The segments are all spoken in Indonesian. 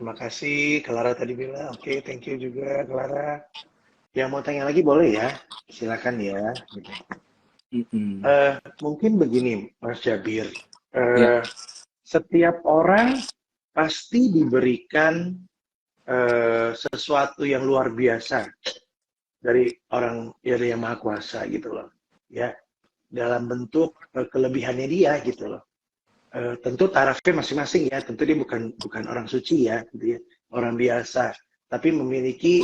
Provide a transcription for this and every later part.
Terima kasih, Clara tadi bilang. Oke, thank you juga, Clara. Yang mau tanya lagi boleh ya, silakan ya. Gitu. Mungkin begini, Mas Jabir. Ya. Setiap orang pasti diberikan sesuatu yang luar biasa dari yang Maha Kuasa gitu loh, ya, dalam bentuk kelebihannya dia gitu loh. Tentu tarafnya masing-masing ya, tentu dia bukan orang suci ya, gitu ya, orang biasa, tapi memiliki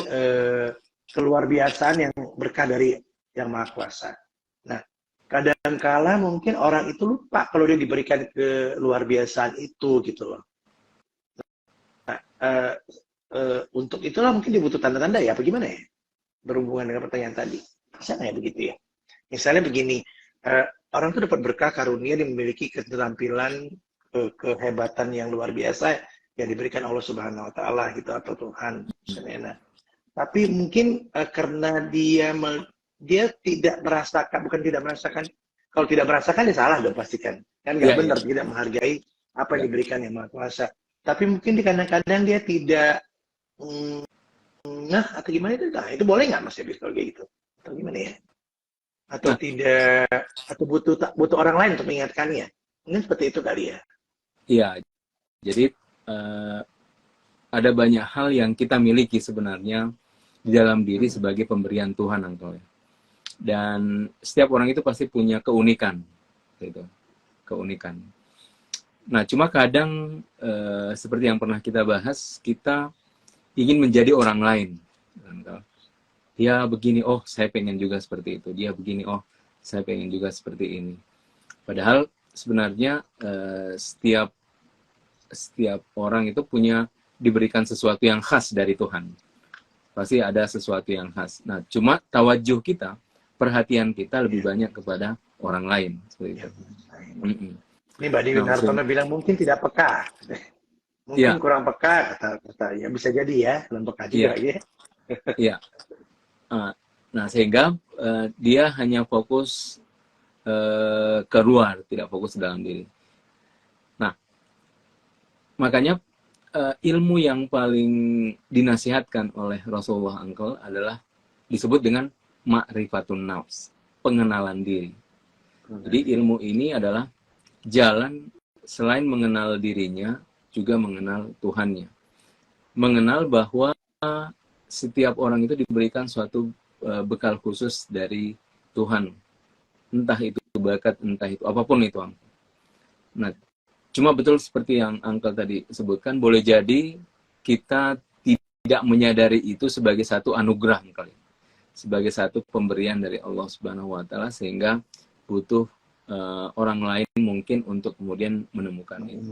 keluar biasaan yang berkah dari yang Maha Kuasa. Nah, kadangkala mungkin orang itu lupa kalau dia diberikan keluar biasaan itu gitu loh. Nah, untuk itulah mungkin dibutuh tanda-tanda ya, apa gimana ya? Berhubungan dengan pertanyaan tadi. Bisa nggak ya begitu ya? Misalnya begini, orang tuh dapat berkah karunia dan memiliki keterampilan, kehebatan yang luar biasa yang diberikan Allah Subhanahu Wa Taala gitu, atau Tuhan misalnya. Nah, tapi mungkin karena dia tidak merasakan, bukan tidak merasakan, kalau tidak merasakan ya salah dong pastikan, kan nggak benar, tidak menghargai apa yang diberikan yang Maha Kuasa. Tapi mungkin kadang-kadang dia tidak atau gimana itu, nah itu boleh nggak Mas Yabir kalau kayak gitu? Atau gimana ya? Atau tidak, atau butuh orang lain untuk mengingatkannya? Mungkin seperti itu kali ya? Iya, jadi ada banyak hal yang kita miliki sebenarnya di dalam diri sebagai pemberian Tuhan, Uncle. Dan setiap orang itu pasti punya keunikan, gitu. Keunikan. Nah, cuma kadang seperti yang pernah kita bahas, kita ingin menjadi orang lain. Dia begini, oh saya pengen juga seperti itu. Dia begini, oh saya pengen juga seperti ini. Padahal sebenarnya setiap orang itu diberikan sesuatu yang khas dari Tuhan. Pasti ada sesuatu yang khas. Nah, cuma tawajuh kita, perhatian kita lebih banyak kepada orang lain. Seperti itu. Ini Mbak Dewi Hartono bilang mungkin tidak peka. Mungkin kurang peka, kata ya, bisa jadi ya, belum peka juga ya. Iya. Nah, sehingga dia hanya fokus keluar, tidak fokus dalam diri. Nah, makanya ilmu yang paling dinasihatkan oleh Rasulullah Uncle adalah disebut dengan ma'rifatun nafs, pengenalan diri. Jadi ilmu ini adalah jalan selain mengenal dirinya, juga mengenal Tuhannya. Mengenal bahwa setiap orang itu diberikan suatu bekal khusus dari Tuhan. Entah itu bakat, entah itu apapun itu. Nah, cuma betul seperti yang Uncle tadi sebutkan, boleh jadi kita tidak menyadari itu sebagai satu anugerah, kali, sebagai satu pemberian dari Allah Subhanahu Wa Taala, sehingga butuh orang lain mungkin untuk kemudian menemukan itu.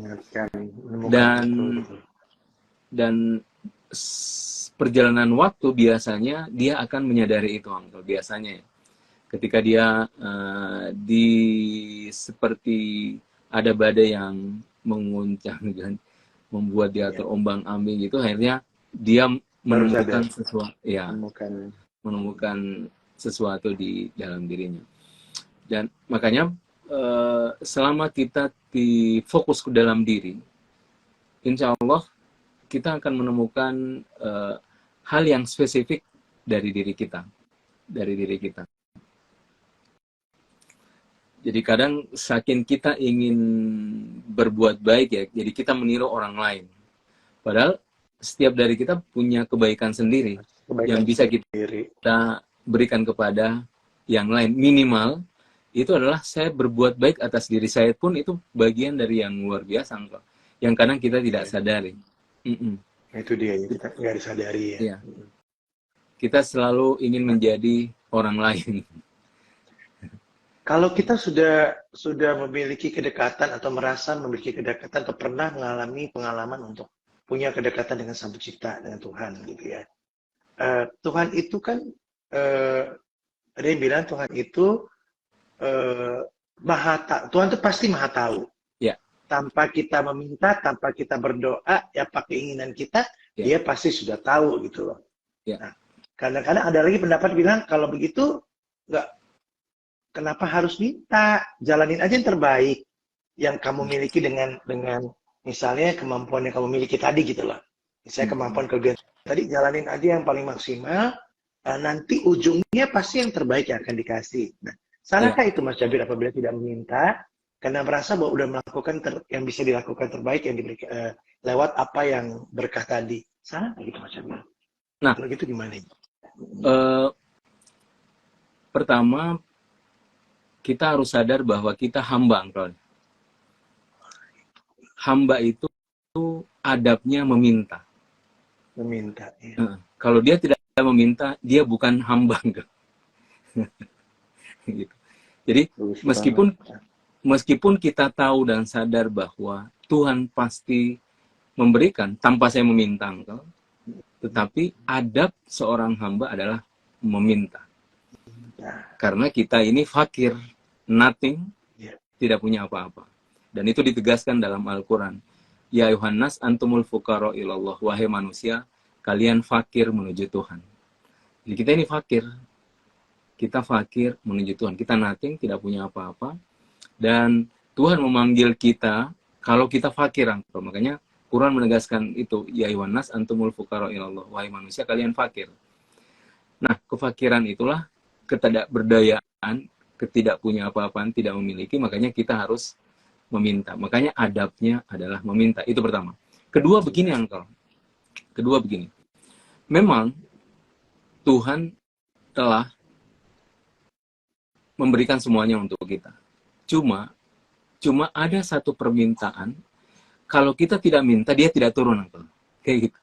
Dan perjalanan waktu biasanya dia akan menyadari itu, Uncle. Biasanya ketika dia seperti ada badai yang menguncang dan membuat dia terombang-ambing gitu, akhirnya dia menemukan sesuatu, menemukan sesuatu di dalam dirinya. Dan makanya selama kita fokus ke dalam diri, insya Allah kita akan menemukan hal yang spesifik dari diri kita. Jadi kadang saking kita ingin berbuat baik ya, jadi kita meniru orang lain. Padahal setiap dari kita punya kebaikan sendiri yang bisa kita berikan kepada yang lain. Minimal itu adalah saya berbuat baik atas diri saya pun, itu bagian dari yang luar biasa, yang kadang kita tidak sadari. Itu dia, kita nggak disadari ya. Iya. Kita selalu ingin menjadi orang lain. Kalau kita sudah memiliki kedekatan atau merasa memiliki kedekatan atau pernah mengalami pengalaman untuk punya kedekatan dengan Sang Pencipta, dengan Tuhan gitu ya. Tuhan itu kan ada yang bilang Tuhan itu Tuhan itu pasti maha tahu. Ya. Tanpa kita meminta, tanpa kita berdoa, ya apa keinginan kita, dia pasti sudah tahu gitu loh. Ya. Nah, kadang-kadang ada lagi pendapat bilang kalau begitu kenapa harus minta? Jalanin aja yang terbaik yang kamu miliki dengan misalnya kemampuan yang kamu miliki tadi gitu loh. Misalnya kemampuan kelebihan tadi jalanin aja yang paling maksimal, nanti ujungnya pasti yang terbaik yang akan dikasih. Nah, salahkah itu Mas Jabir apabila tidak meminta karena merasa bahwa udah melakukan yang bisa dilakukan terbaik yang diberikan lewat apa yang berkah tadi? Salah nggak gitu Mas Jabir? Nah, kalau gitu gimana? Pertama kita harus sadar bahwa kita hamba, Angkol. Hamba itu adabnya meminta. Meminta. Ya. Kalau dia tidak meminta, dia bukan hamba. Gitu. Jadi meskipun kita tahu dan sadar bahwa Tuhan pasti memberikan tanpa saya meminta, Angkol, tetapi adab seorang hamba adalah meminta. Karena kita ini fakir, nothing, tidak punya apa-apa. Dan itu ditegaskan dalam Al-Quran. Ya Yohanes, antumul fuqara ilallah. Wahai manusia, kalian fakir menuju Tuhan. Jadi kita ini fakir. Kita fakir menuju Tuhan. Kita nothing, tidak punya apa-apa. Dan Tuhan memanggil kita kalau kita fakir. Makanya Quran menegaskan itu. Ya Yohanes, antumul fuqara ilallah. Wahai manusia, kalian fakir. Nah, kefakiran itulah ketidakberdayaan, ketidak punya apa-apaan, tidak memiliki, makanya kita harus meminta. Makanya adabnya adalah meminta. Itu pertama. Kedua begini, Angkol. Kedua begini. Memang Tuhan telah memberikan semuanya untuk kita. Cuma ada satu permintaan, kalau kita tidak minta, dia tidak turun, Angkol. Kayak gitu.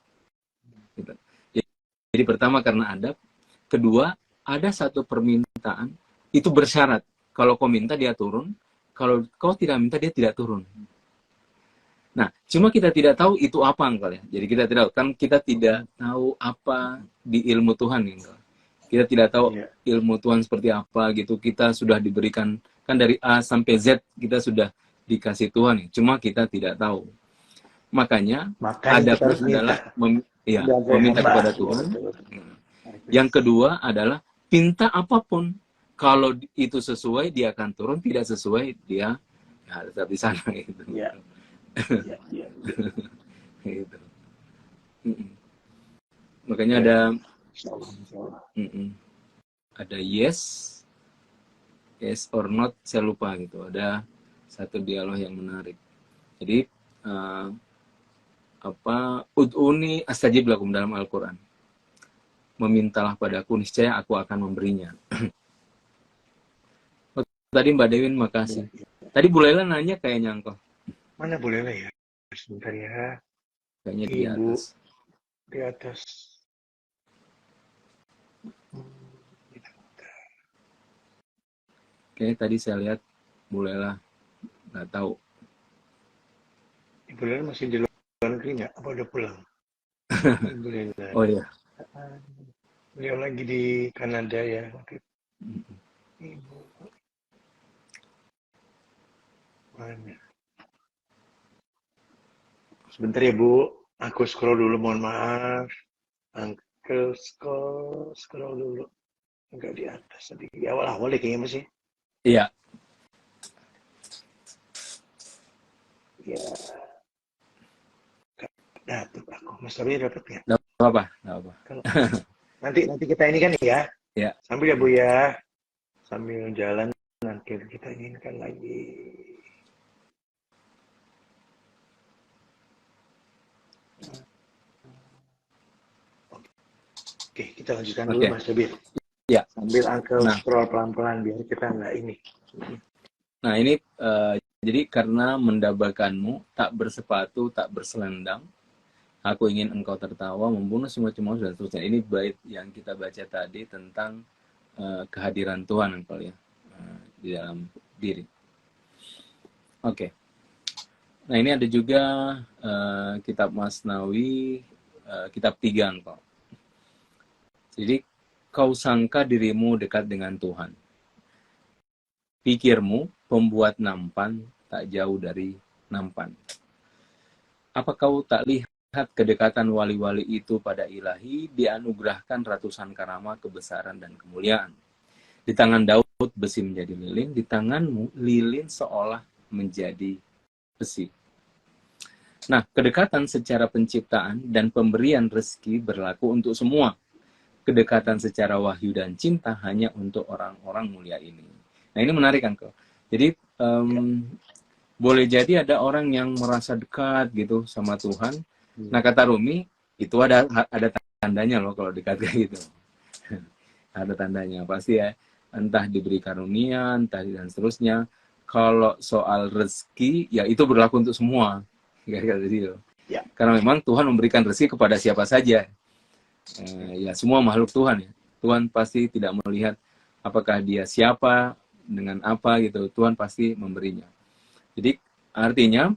Jadi pertama karena adab. Kedua, ada satu permintaan, itu bersyarat. Kalau kau minta, dia turun. Kalau kau tidak minta, dia tidak turun. Nah, cuma kita tidak tahu itu apa, Angkol ya. Jadi kita tidak tahu. Kan kita tidak tahu apa di ilmu Tuhan, Angkol. Kita tidak tahu ilmu Tuhan seperti apa gitu. Kita sudah diberikan, kan dari A sampai Z, kita sudah dikasih Tuhan. Cuma kita tidak tahu. Makanya adabnya adalah meminta kepada Tuhan. Yang kedua adalah pinta apapun. Kalau itu sesuai, dia akan turun. Tidak sesuai, dia tetap di sana. Gitu. Gitu. Makanya ada yes or not, saya lupa gitu. Ada satu dialog yang menarik. Jadi ud'uni astajib lakum dalam Al-Quran. Memintalah padaku, niscaya aku akan memberinya. Tadi Mbak Dewin, makasih. Tadi Bu Lela nanya kayaknya, Angkol. Mana Bu Lela ya? Sebentar ya. Kayaknya di atas. Di atas. Kayaknya tadi saya lihat Bu Lela. Nggak tahu. Bu Lela masih di luar negeri nggak? Apa udah pulang? Bu Lela. Oh iya. Beliau lagi di Kanada ya. Ibu. Mana? Sebentar ya Bu, aku scroll dulu, mohon maaf. Uncle scroll dulu. Enggak di atas tadi. Di awal-awal deh kayaknya masih. Iya. Ya. Dapat aku. Mas Tabi dapat nggak? Dapat apa? Nanti kita ini kan ya. Ya. Sambil ya Bu ya. Sambil jalan nanti kita inginkan lagi. Oke, kita lanjutkan dulu Mas Jabir. Ya. Sambil Uncle scroll pelan-pelan biar kita nggak ini. Nah ini jadi karena mendambakanmu tak bersepatu, tak berselendang, aku ingin engkau tertawa, membunuh semua cemooh dan seterusnya. Ini bait yang kita baca tadi tentang kehadiran Tuhan, Engkau ya, di dalam diri. Oke. Nah ini ada juga kitab Masnawi, kitab 3, Engkau. Jadi kau sangka dirimu dekat dengan Tuhan. Pikirmu pembuat nampan tak jauh dari nampan. Apa kau tak lihat kedekatan wali-wali itu pada Ilahi, dianugerahkan ratusan karamah, kebesaran dan kemuliaan. Di tangan Daud besi menjadi lilin, di tanganmu lilin seolah menjadi besi. Nah, kedekatan secara penciptaan dan pemberian rezeki berlaku untuk semua. Kedekatan secara wahyu dan cinta hanya untuk orang-orang mulia ini. Nah, ini menarik kan, kok. Jadi, boleh jadi ada orang yang merasa dekat gitu sama Tuhan. Nah, kata Rumi, itu ada tandanya loh kalau dekat kayak gitu. Ada tandanya, pasti ya. Entah diberi karunia, entah dan seterusnya. Kalau soal rezeki, ya itu berlaku untuk semua. Kayak gitu. Ya. Karena memang Tuhan memberikan rezeki kepada siapa saja. Ya semua makhluk Tuhan ya. Tuhan pasti tidak melihat apakah dia siapa, dengan apa gitu. Tuhan pasti memberinya. Jadi artinya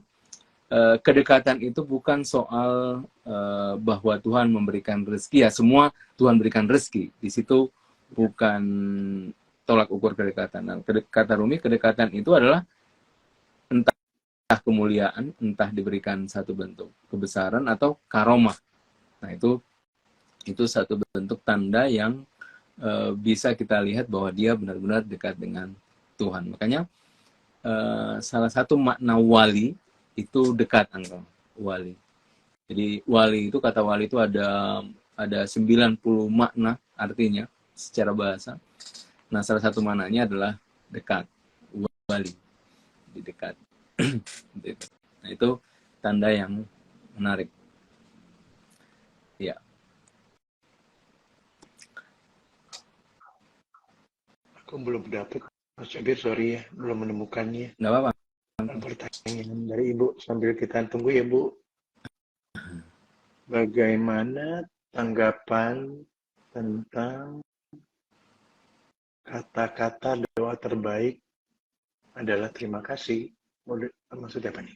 kedekatan itu bukan soal bahwa Tuhan memberikan rezeki, ya semua Tuhan berikan rezeki. Di situ bukan tolak ukur kedekatan. Nah, kata Rumi, kedekatan itu adalah entah kemuliaan, entah diberikan satu bentuk kebesaran atau karomah. Nah, itu satu bentuk tanda yang bisa kita lihat bahwa dia benar-benar dekat dengan Tuhan. Makanya salah satu makna wali itu dekat, Angkel. Wali. Jadi wali itu, kata wali itu ada 90 makna artinya secara bahasa. Nah, salah satu maknanya adalah dekat. Wali. Di dekat. Nah, itu tanda yang menarik. Ya. Aku belum dapat, Mas Abir, sorry ya, belum menemukannya. Nggak apa-apa. Pertanyaan dari Ibu, sambil kita tunggu ya, Bu. Bagaimana tanggapan tentang kata-kata doa terbaik adalah terima kasih? Maksudnya apa nih?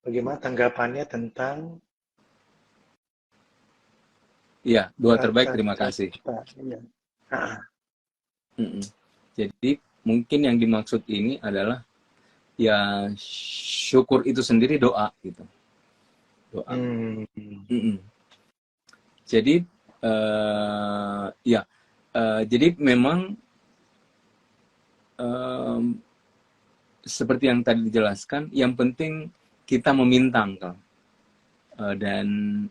Bagaimana tanggapannya tentang Iya, doa terbaik terima kasih. Ya. Jadi mungkin yang dimaksud ini adalah ya syukur itu sendiri doa gitu. Doa. Jadi jadi memang seperti yang tadi dijelaskan, yang penting kita meminta, dan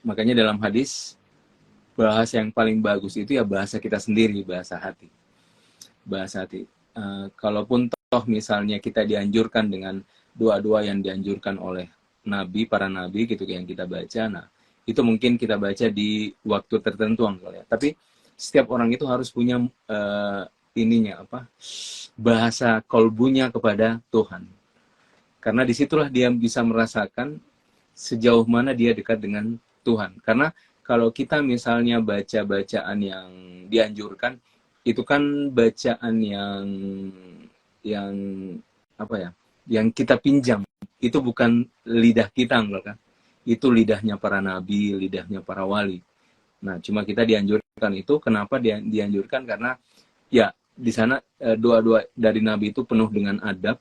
makanya dalam hadis bahasa yang paling bagus itu ya bahasa kita sendiri, bahasa hati. Bahasa hati. Kalaupun toh misalnya kita dianjurkan dengan doa-doa yang dianjurkan oleh nabi, para nabi gitu yang kita baca, nah itu mungkin kita baca di waktu tertentu, ya. Tapi setiap orang itu harus punya bahasa kolbunya kepada Tuhan. Karena disitulah dia bisa merasakan sejauh mana dia dekat dengan Tuhan. Karena kalau kita misalnya baca bacaan yang dianjurkan, itu kan bacaan yang yang kita pinjam. Itu bukan lidah kita, kan? Itu lidahnya para nabi, lidahnya para wali. Nah, cuma kita dianjurkan itu. Kenapa dianjurkan? Karena ya di sana doa-doa dari nabi itu penuh dengan adab,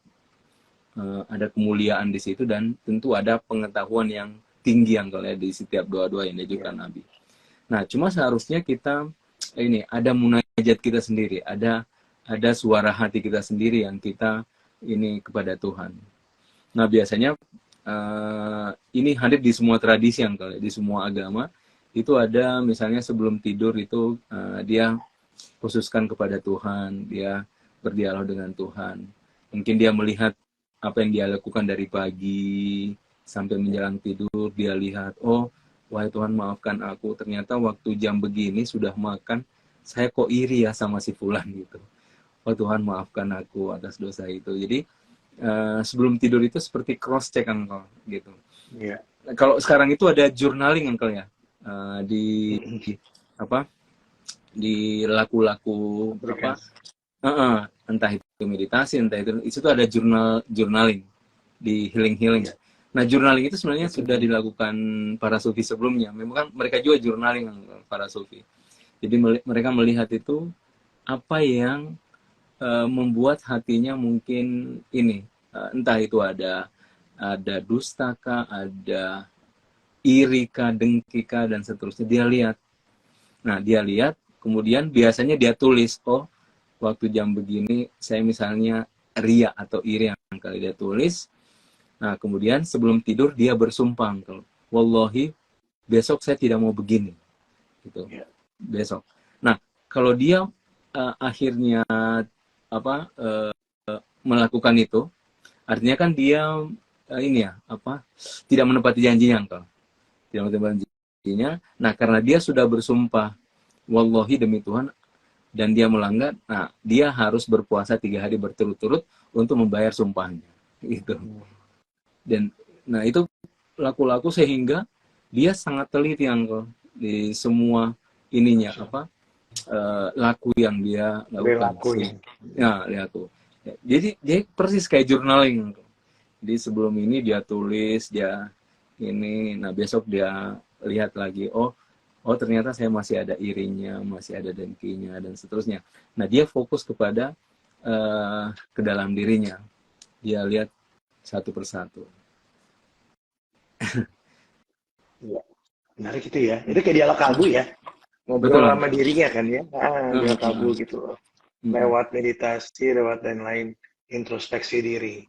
ada kemuliaan di situ, dan tentu ada pengetahuan yang tinggi di setiap doa-doa yang diajukan nabi. Nah, cuma seharusnya kita ada munajat kita sendiri, ada suara hati kita sendiri yang kita kepada Tuhan. Nah, biasanya ini hadir di semua tradisi, di semua agama itu ada, misalnya sebelum tidur itu dia khususkan kepada Tuhan, dia berdialog dengan Tuhan. Mungkin dia melihat apa yang dia lakukan dari pagi sampai menjelang tidur, dia lihat, oh, wahai Tuhan maafkan aku, ternyata waktu jam begini sudah makan, saya kok iri ya sama si fulan gitu. Oh Tuhan maafkan aku atas dosa itu. Jadi sebelum tidur itu seperti cross check, Uncle, gitu. Yeah. Kalau sekarang itu ada journaling, Uncle, ya, di laku-laku entah itu meditasi, entah itu ada journaling di healing. Nah, journaling itu sebenarnya sudah dilakukan para sufi sebelumnya. Memang kan mereka juga journaling, para sufi. Jadi mereka melihat itu apa yang membuat hatinya mungkin entah itu ada dustaka, ada irika, dengkika, dan seterusnya. Dia lihat. Nah, dia lihat, kemudian biasanya dia tulis, oh, waktu jam begini saya misalnya ria atau iri, yang kali dia tulis. Nah, kemudian sebelum tidur dia bersumpah, Uncle, wallahi besok saya tidak mau begini, gitu. Ya. Besok. Nah, kalau dia akhirnya melakukan itu, artinya kan dia ini ya tidak menepati janjinya, Uncle. Tidak menepati janjinya. Nah, karena dia sudah bersumpah, wallahi demi Tuhan, dan dia melanggar, nah dia harus berpuasa 3 hari berturut-turut untuk membayar sumpahnya, gitu. Dan nah itu laku-laku sehingga dia sangat teliti, Uncle, di semua ininya laku yang dia lakukan. Ya, laku. Jadi dia persis kayak journaling. Jadi sebelum ini dia tulis, dia ini, nah besok dia lihat lagi, oh ternyata saya masih ada irinya, masih ada dengkinya, dan seterusnya. Nah dia fokus kepada ke dalam dirinya, dia lihat satu persatu. Ya. Menarik itu ya. Itu kayak dialog kalbu ya. Ngobrol Betul, sama dirinya kan ya. Dialog kalbu gitu loh. Lewat meditasi, lewat dan lain, introspeksi diri.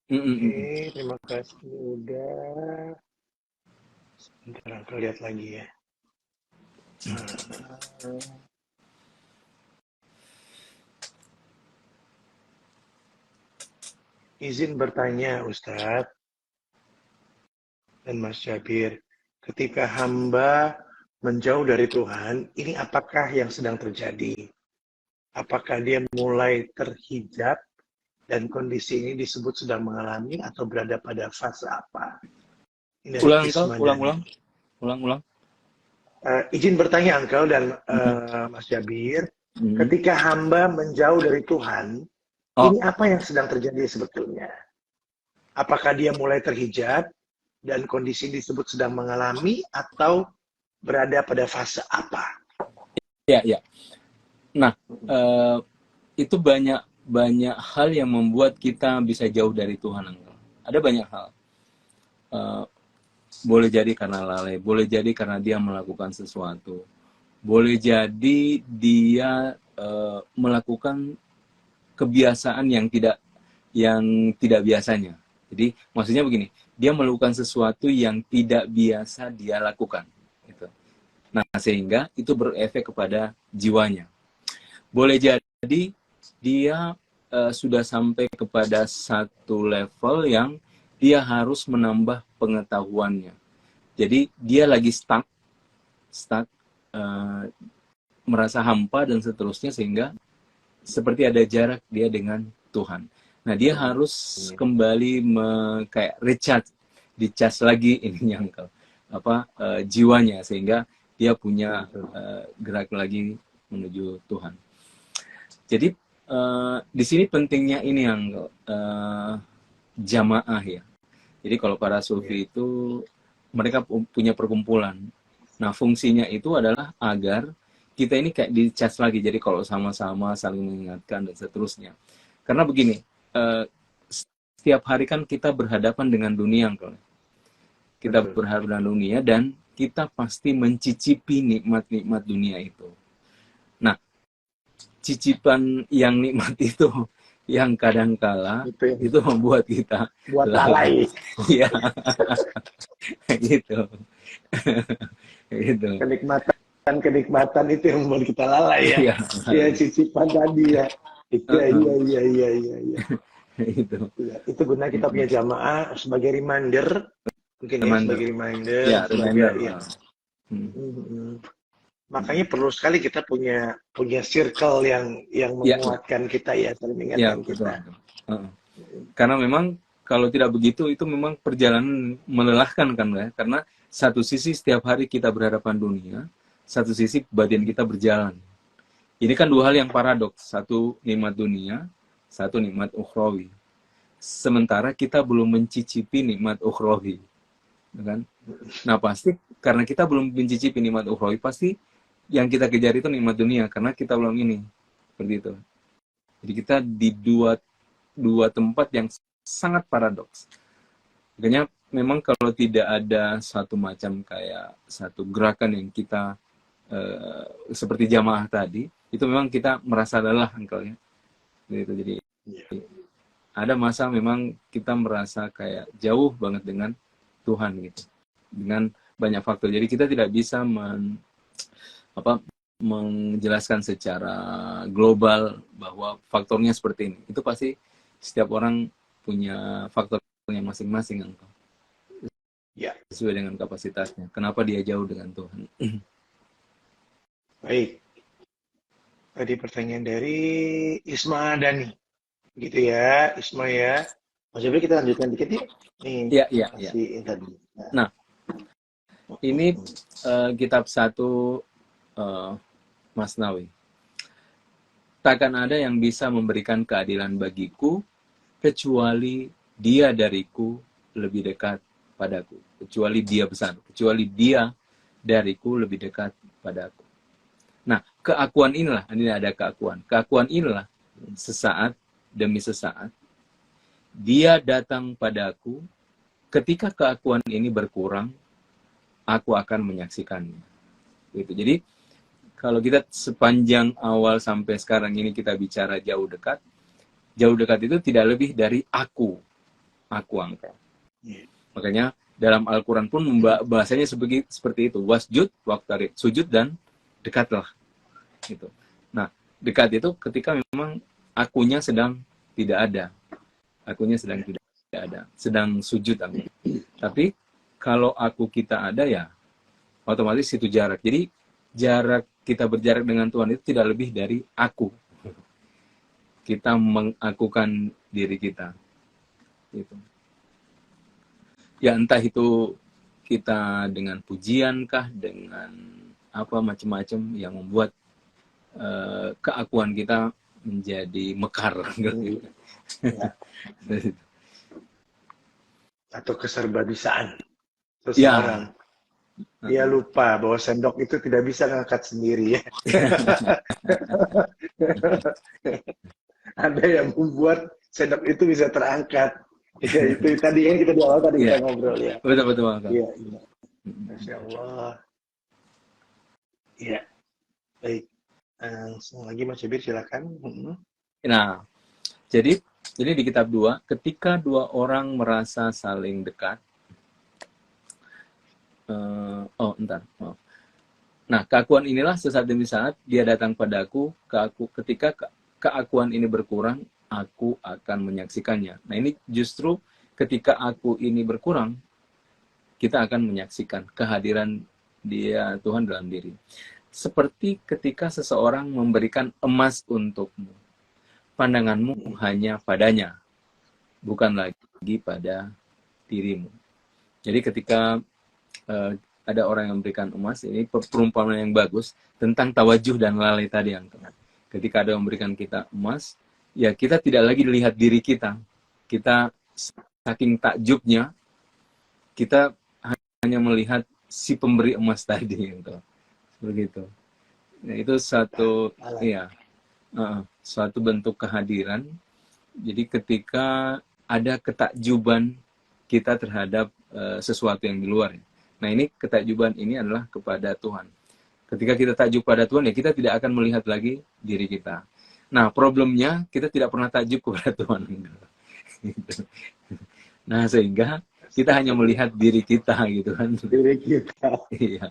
Oke, terima kasih udah. Sebentar, aku lihat lagi ya. Izin bertanya, Ustadz dan Mas Jabir, ketika hamba menjauh dari Tuhan, ini apakah yang sedang terjadi? Apakah dia mulai terhijab dan kondisi ini disebut sedang mengalami atau berada pada fase apa? Ini dari Ulang. Izin bertanya Engkau dan Mas Jabir, ketika hamba menjauh dari Tuhan, ini apa yang sedang terjadi sebetulnya? Apakah dia mulai terhijab dan kondisi disebut sedang mengalami atau berada pada fase apa? Ya. Nah, itu banyak hal yang membuat kita bisa jauh dari Tuhan. Ada banyak hal. Boleh jadi karena lalai, boleh jadi karena dia melakukan sesuatu, boleh jadi dia melakukan kebiasaan yang tidak biasanya. Jadi maksudnya begini, dia melakukan sesuatu yang tidak biasa dia lakukan. Gitu. Nah, sehingga itu berefek kepada jiwanya. Boleh jadi dia sudah sampai kepada satu level yang dia harus menambah pengetahuannya. Jadi dia lagi stuck, merasa hampa dan seterusnya, sehingga seperti ada jarak dia dengan Tuhan. Nah, dia harus kembali kayak dicas lagi ininya, jiwanya, sehingga dia punya gerak lagi menuju Tuhan. Jadi di sini pentingnya ini yang jamaah ya. Jadi kalau para sufi itu mereka punya perkumpulan. Nah, fungsinya itu adalah agar kita ini kayak dicas lagi. Jadi kalau sama-sama saling mengingatkan dan seterusnya. Karena begini, setiap hari kan kita berhadapan dengan dunia, kita berhadapan dengan dunia dan kita pasti mencicipi nikmat-nikmat dunia itu. Nah, cicipan yang nikmat itu yang kadangkala itu membuat kita lalai. Iya. gitu. Kenikmatan itu yang membuat kita lalai ya. Iya, cicipan tadi ya. Iya. Itu guna kita punya jamaah sebagai reminder, mungkin ya, sebagai reminder. Makanya perlu sekali kita punya circle yang menguatkan kita ya, saling mengingatkan kita. Karena memang kalau tidak begitu itu memang perjalanan melelahkan kan ya. Karena satu sisi setiap hari kita berhadapan dunia, satu sisi batin kita berjalan. Ini kan dua hal yang paradoks, satu nikmat dunia, satu nikmat ukhrawi. Sementara kita belum mencicipi nikmat ukhrawi, kan? Nah pasti karena kita belum mencicipi nikmat ukhrawi, pasti yang kita kejar itu nikmat dunia karena kita belum ini, seperti itu. Jadi kita di dua tempat yang sangat paradoks. Makanya memang kalau tidak ada satu macam kayak satu gerakan yang kita seperti jamaah tadi, itu memang kita merasa lelah, Uncle ya. Gitu. Jadi ada masa memang kita merasa kayak jauh banget dengan Tuhan gitu, dengan banyak faktor. Jadi kita tidak bisa menjelaskan secara global bahwa faktornya seperti ini. Itu pasti setiap orang punya faktornya masing-masing, Uncle. Ya. Sesuai dengan kapasitasnya. Kenapa dia jauh dengan Tuhan? Baik. Tadi pertanyaan dari Isma Dani. Gitu ya, Isma ya. Mas Jabri, kita lanjutkan dikit yuk. Nih, Iya. masih tadi. Nah, ini kitab 1 Masnawi. Takkan ada yang bisa memberikan keadilan bagiku kecuali dia dariku lebih dekat padaku. Kecuali dia besar. Kecuali dia dariku lebih dekat padaku. Nah, keakuan inilah, ini ada keakuan. Keakuan inilah sesaat demi sesaat dia datang padaku. Ketika keakuan ini berkurang, aku akan menyaksikannya. Gitu. Jadi kalau kita sepanjang awal sampai sekarang ini kita bicara jauh dekat itu tidak lebih dari aku Uncle. Makanya dalam Al-Quran pun bahasanya seperti itu, wasjud waqtarib, sujud dan dekatlah gitu. Nah, dekat itu ketika memang akunya sedang tidak ada, sedang sujud. Tapi kalau aku kita ada, ya otomatis itu jarak. Jadi jarak kita berjarak dengan Tuhan itu tidak lebih dari aku. Kita mengakukan diri kita. Gitu. Ya entah itu kita dengan pujian kah, dengan apa macam-macam yang membuat keakuan kita menjadi mekar. Gitu. Ya. Atau keserbabisaan seseorang. Dia lupa bahwa sendok itu tidak bisa ngangkat sendiri ya. Ada yang membuat sendok itu bisa terangkat. Ya, itu tadi yang kita di awal tadi kita ngobrol ya. Betul. Iya. Masya Allah. Iya. Baik. Langsung lagi Mas Jabir, silakan. Nah, jadi di kitab 2, ketika dua orang merasa saling dekat, Nah, keakuan inilah sesaat demi saat dia datang padaku, ketika keakuan ini berkurang, aku akan menyaksikannya. Nah, ini justru ketika aku ini berkurang, kita akan menyaksikan kehadiran dia, Tuhan dalam diri. Seperti ketika seseorang memberikan emas untukmu, pandanganmu hanya padanya, bukan lagi pada dirimu. Jadi ketika ada orang yang memberikan emas, ini perumpamaan yang bagus tentang tawajuh dan lalai tadi yang tengah. Ketika ada yang memberikan kita emas, ya kita tidak lagi lihat diri kita. Kita saking takjubnya, kita hanya melihat si pemberi emas tadi, gitu. Begitu. Nah, itu suatu bentuk kehadiran. Jadi ketika ada ketakjuban kita terhadap sesuatu yang di luar. Nah, ini ketakjuban ini adalah kepada Tuhan. Ketika kita takjub pada Tuhan, ya kita tidak akan melihat lagi diri kita. Nah, problemnya kita tidak pernah takjub kepada Tuhan. Nah, sehingga kita hanya melihat diri kita, gitu kan. Diri kita. Iya.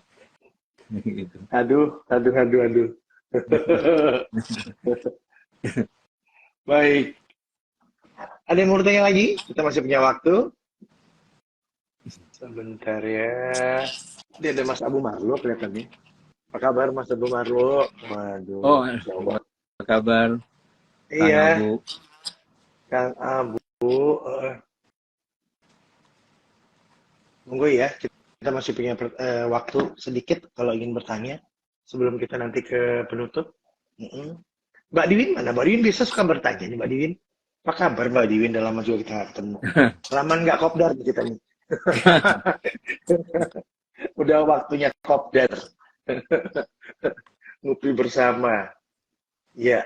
Gitu. Aduh. Baik. Ada yang mau bertanya lagi? Kita masih punya waktu. Sebentar ya. Dia ada Mas Abu Marlo kelihatannya. Apa kabar Mas Abu Marlo? Waduh. Oh, apa kabar? Iya. Abu. Kang Abu. Tunggu ya. Kita masih punya waktu sedikit kalau ingin bertanya. Sebelum kita nanti ke penutup. Mbak Diwin mana? Mbak Diwin biasa suka bertanya nih Mbak Diwin. Apa kabar Mbak Diwin? Udah lama juga kita ketemu. Lama nggak kopdar kita nih. Udah waktunya kopdar. Ngopi bersama. Ya.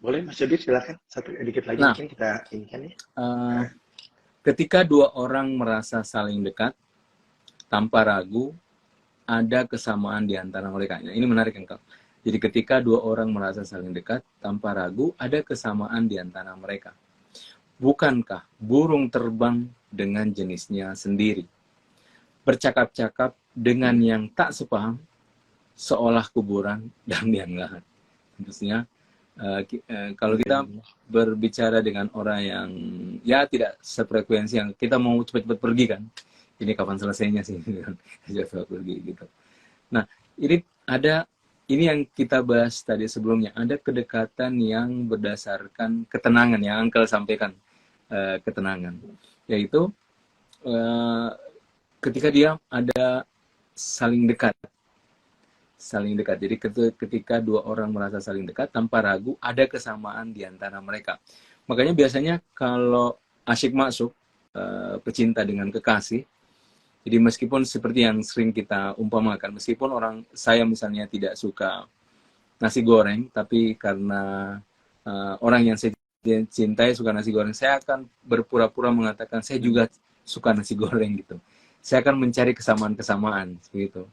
Boleh Mas Jabir silakan. Satu dikit lagi mungkin kita ini kan ya. Ketika dua orang merasa saling dekat tanpa ragu, ada kesamaan di antara mereka. Nah, ini menarik Engkau. Jadi ketika dua orang merasa saling dekat tanpa ragu, ada kesamaan di antara mereka. bukankah burung terbang dengan jenisnya sendiri, bercakap-cakap dengan yang tak sepaham, seolah kuburan dan yang lahat. Maksudnya, kalau kita berbicara dengan orang yang ya tidak sefrekuensi, yang kita mau cepat-cepat pergi kan, ini kapan selesainya sih, cepat pergi gitu. Nah, ini yang kita bahas tadi sebelumnya, ada kedekatan yang berdasarkan ketenangan, yang Uncle sampaikan, ketenangan, yaitu ketika dia ada saling dekat. Jadi ketika dua orang merasa saling dekat tanpa ragu, ada kesamaan di antara mereka. Makanya biasanya kalau asyik masuk, pecinta dengan kekasih, jadi meskipun seperti yang sering kita umpamakan, meskipun saya misalnya tidak suka nasi goreng, tapi karena orang yang saya cintai suka nasi goreng, saya akan berpura-pura mengatakan saya juga suka nasi goreng gitu. Saya akan mencari kesamaan-kesamaan seperti itu.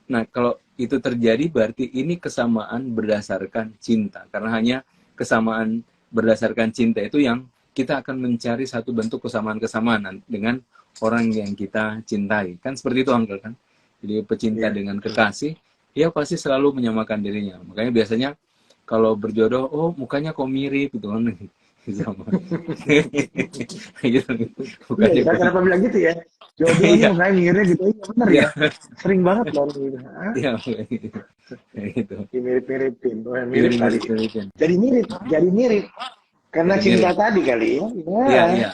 Nah, kalau itu terjadi berarti ini kesamaan berdasarkan cinta. Karena hanya kesamaan berdasarkan cinta itu yang kita akan mencari satu bentuk kesamaan-kesamaan dengan orang yang kita cintai. Kan seperti itu, Uncle, kan? Jadi pecinta dengan kekasih, dia pasti selalu menyamakan dirinya. Makanya biasanya kalau berjodoh, oh mukanya kok mirip gitu kan. Sama. Gitu. Bukannya iya, kenapa bilang gitu ya? Jodohnya mukanya mirip gitu. Iya benar ya. Sering banget loh gitu. Iya, gitu. Mirip-miripin. Mirip. Jadi mirip. Karena cinta tadi kali ya. Iya.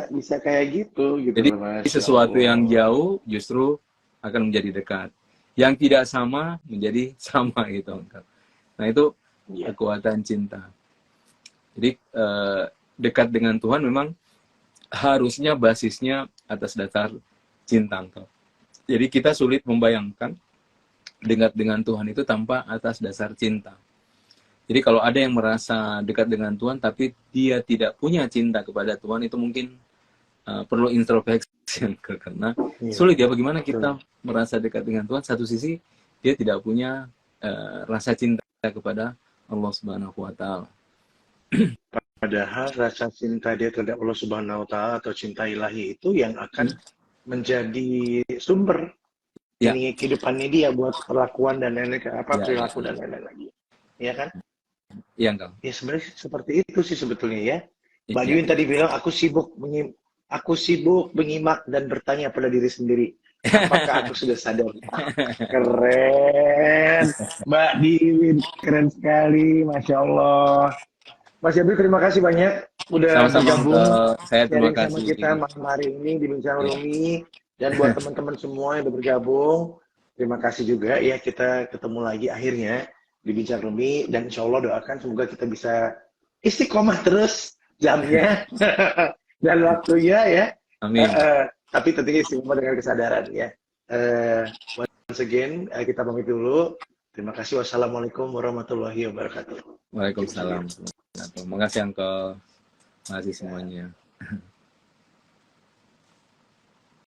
Bisa kayak gitu. Jadi sesuatu yang jauh justru akan menjadi dekat. Yang tidak sama menjadi sama gitu. Nah itu kekuatan cinta. Jadi dekat dengan Tuhan memang harusnya basisnya atas dasar cinta. Jadi kita sulit membayangkan dekat dengan Tuhan itu tanpa atas dasar cinta. Jadi kalau ada yang merasa dekat dengan Tuhan tapi dia tidak punya cinta kepada Tuhan, itu mungkin perlu introspeksi, karena sulit ya, bagaimana kita merasa dekat dengan Tuhan, satu sisi dia tidak punya rasa cinta kepada Allah Subhanahu wa Ta'ala. Padahal rasa cinta dia terhadap Allah Subhanahu wa Ta'ala atau cinta ilahi itu yang akan menjadi sumber ini kehidupannya dia buat perlakuan dan lain-lain, perilaku dan lain-lain lagi. Ya kan? Iya, Kang. Ya sebenarnya seperti itu sih sebetulnya ya. Mbak Yuin tadi bilang aku sibuk menyimak dan bertanya pada diri sendiri. Apakah aku sudah sadar? Keren. Mbak Yuin, keren sekali. Masya Allah. Mas Yabri, terima kasih banyak udah bergabung. Saya terima kasih sama kita malam hari ini di Bincang Rumi, dan buat teman-teman semua yang udah bergabung, terima kasih juga ya. Kita ketemu lagi akhirnya di Bincang Rumi, dan insya Allah doakan semoga kita bisa istiqomah terus jamnya dan waktunya ya. Amin. Tapi tentunya istiqomah dengan kesadaran ya. Once again kita pamit dulu. Terima kasih. Wassalamualaikum warahmatullahi wabarakatuh. Waalaikumsalam. Terima kasih, Uncle. Terima kasih semuanya.